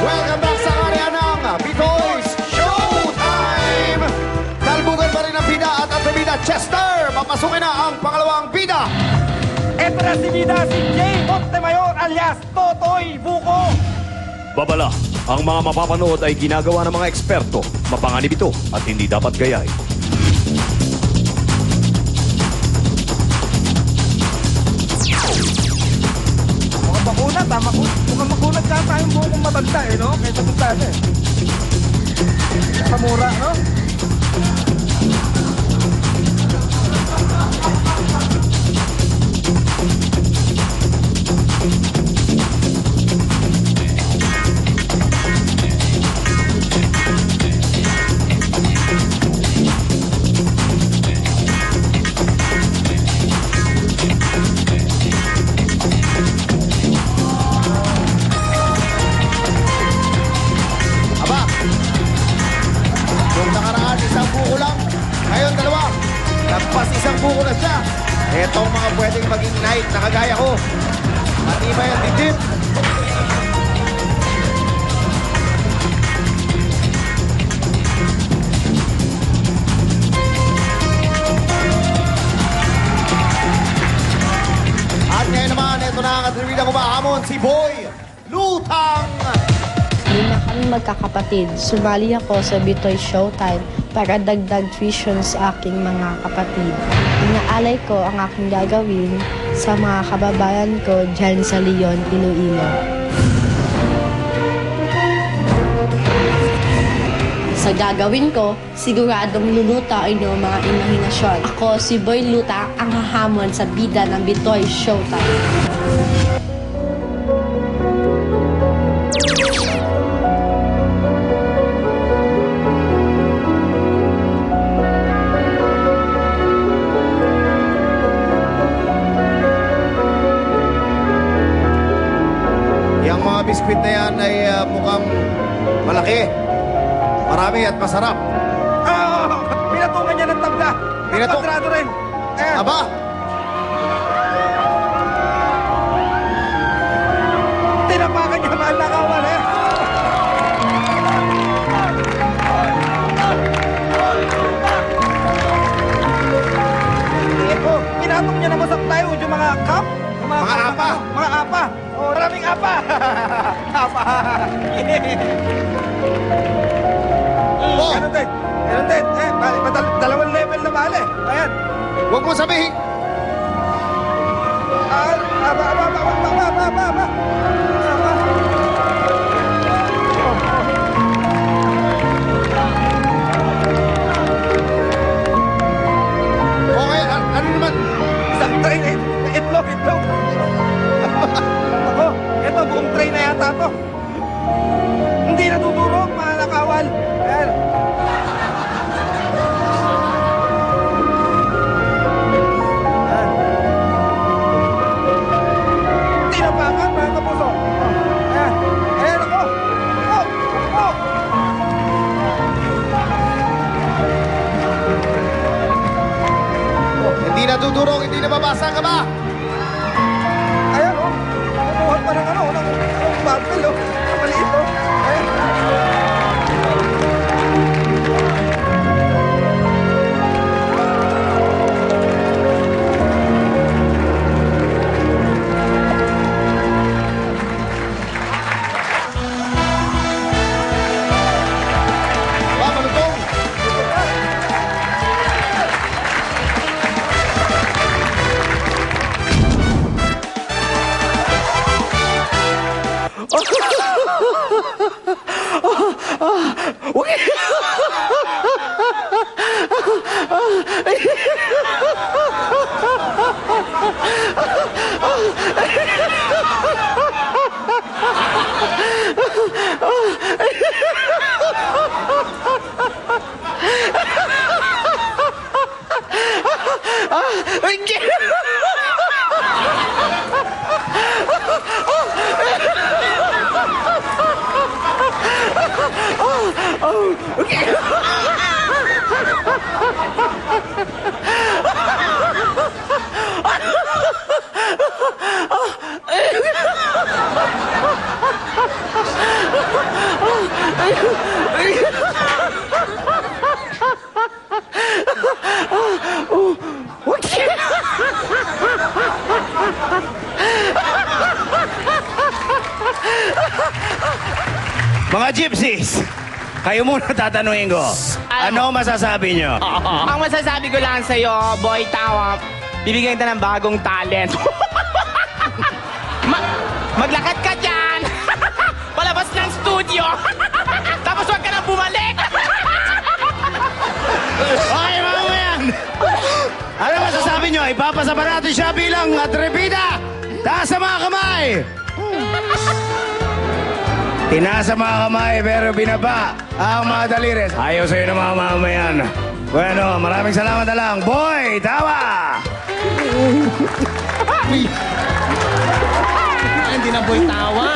Welcome back sa area ng Pitoy's Showtime! Talbugan pa rin ang bida at ang bida Chester. Papasukin na ang pangalawang bida. Ito na si bida, si Jay Montemayor alias Totoy Buko. Babala, ang mga mapapanood ay ginagawa ng mga eksperto. Mapanganib ito at hindi dapat gayahin. Mukhang makunat, ha? Mukhang makunat ka tayong bukong matanda, eh, no? Kaysa matanda, eh. Kamura, no? Isang buko na siya. Etong mga pwedeng maging knight na kagaya ko. Matibay ang dibdib. At ngayon naman, ito na ang atribida ko mahamon, si Boy Lutang. Lima kami magkakapatid. Sumali ako sa Bitoy Showtime para dagdag tuition sa aking mga kapatid. Inaalay ko ang aking gagawin sa mga kababayan ko dyan sa Leon, Iloilo. Sa gagawin ko, siguradong lulutain ng mga imahinasyon. Ako, si Boy Luta, ang hahamon sa bida ng Bitoy Showtime. Biskwit na yan ay mukhang malaki, marami at masarap. Pinatungan niya ng tabla. Kwadrado rin. Aba! Tinapakan niya mahal na kawan, eh. Pinatong niya naman sa plywood yung mga cup. Mga apa. Mga apa. Oh, maraming apa. Apa. Oh. Ganun din. Ganun din. Dalawang level na bale. Ayan. Huwag mo sabihin. Aba. Okay, ano naman? Isang train, itlog. Ako, ito, buong train na yata to. Hindi natuturo, mga nakawal. Ayan. Tinapakan, mga kapuso. Ayan. Ayan ako. Hindi natutulong, hindi nababasa ka ba? Ayan, oh. Nakukuha pa ng barbell, oh. Maliit, oh. Ayan. Malutong. Mga gypsies, kayo muna tatanungin ko. Ano masasabi nyo? Ang masasabi ko lang sa'yo, Boy Tawa, bibigyan kita ng bagong talent. Maglakad ka dyan! Palabas ng studio! Tapos huwag ka nang bumalik! Okay, mga yan! Ano masasabi nyo? Ipapasa ba natin siya bilang atribida? Taas ang mga kamay! Tinaas ang mga kamay pero binaba ang mga daliri. Ayaw sa'yo ng mga mamamayan. Bueno, maraming salamat na lang. Boy, tawa! Hindi na Boy Tawa.